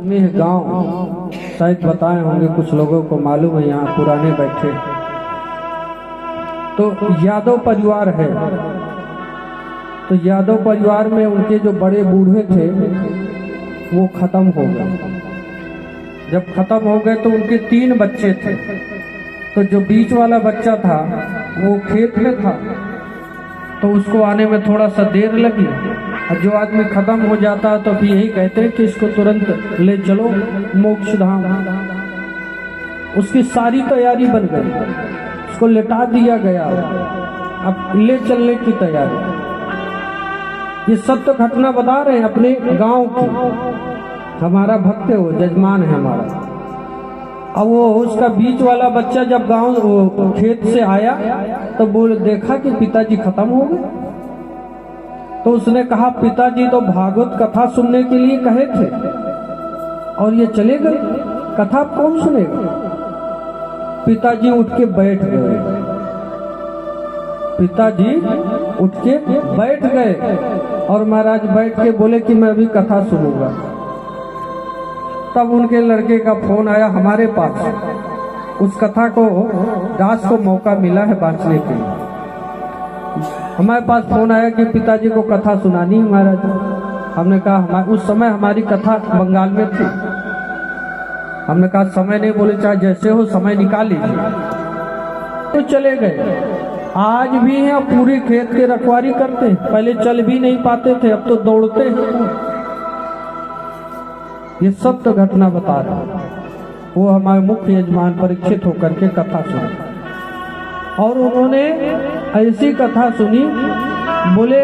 में गांव शायद बताए होंगे, कुछ लोगों को मालूम है, यहाँ पुराने बैठे। तो यादव परिवार है, तो यादव परिवार में उनके जो बड़े बूढ़े थे वो खत्म हो गए। जब खत्म हो गए तो उनके 3 बच्चे थे। तो जो बीच वाला बच्चा था वो खेत में था, तो उसको आने में थोड़ा सा देर लगी। और जो आदमी खत्म हो जाता है तो फिर यही कहते हैं कि इसको तुरंत ले चलो मोक्ष धाम। उसकी सारी तैयारी बन गई, उसको लेटा दिया गया, अब ले चलने की तैयारी। ये सब तो घटना बता रहे हैं अपने गांव की। हमारा भक्त है, वो जजमान है हमारा। अब वो उसका बीच वाला बच्चा जब गांव खेत से आया तो बोल देखा कि पिताजी खत्म हो गए। तो उसने कहा पिताजी तो भागवत कथा सुनने के लिए कहे थे और ये चले गए, कथा कौन सुनेगा। पिताजी उठ के बैठ गए, पिताजी उठ के बैठ गए और महाराज बैठ के बोले कि मैं अभी कथा सुनूंगा। तब उनके लड़के का फोन आया हमारे पास। उस कथा को दास को मौका मिला है बांटने के लिए। हमारे पास फोन आया कि पिताजी को कथा सुनानी है महाराज। हमने कहा उस समय हमारी कथा बंगाल में थी। हमने कहा समय नहीं, बोले चाहे जैसे हो समय निकाल लीजिए। तो चले गए। आज भी हैं, पूरी खेत के रखवारी करते हैं। पहले चल भी नहीं पाते थे, अब तो दौड़ते हैं। ये सब तो घटना बता रहा। वो हमारे मुख्य यजमान परीक्षित होकर के कथा सुनी और उन्होंने ऐसी कथा सुनी, बोले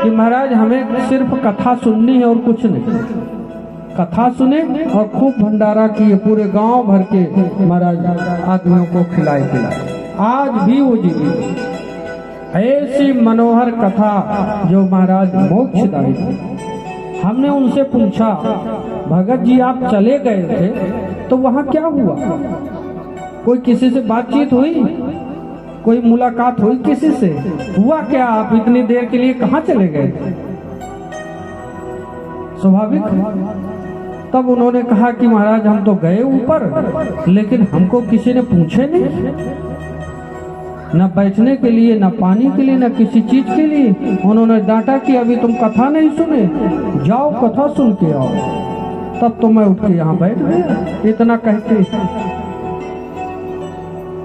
कि महाराज हमें सिर्फ कथा सुननी है और कुछ नहीं। कथा सुने और खूब भंडारा किए, पूरे गांव भर के महाराज आदमियों को खिलाए पिलाए। आज भी वो जीवित। ऐसी मनोहर कथा जो महाराज मोक्षदायी थी। हमने उनसे पूछा भगत जी आप चले गए थे तो वहां क्या हुआ? कोई किसी से बातचीत हुई, कोई मुलाकात हुई किसी से? हुआ क्या? आप इतनी देर के लिए कहाँ चले गए थे? स्वाभाविक। तब उन्होंने कहा कि महाराज हम तो गए ऊपर, लेकिन हमको किसी ने पूछे नहीं, न बैठने के लिए, न पानी के लिए, न किसी चीज के लिए। उन्होंने डांटा कि अभी तुम कथा नहीं सुने, जाओ कथा सुन के आओ। तब तो मैं उठ के यहाँ बैठ गया। इतना कहते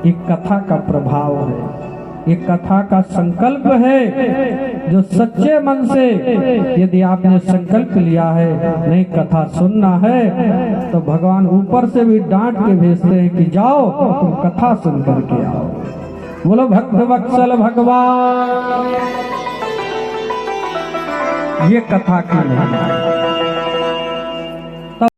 एक कथा का प्रभाव है, एक कथा का संकल्प है। जो सच्चे मन से यदि आपने संकल्प लिया है नहीं कथा सुनना है, तो भगवान ऊपर से भी डांट के भेजते हैं कि जाओ तुम कथा सुन करके आओ। बोलो भक्त वत्सल भगवान। ये कथा की नहीं।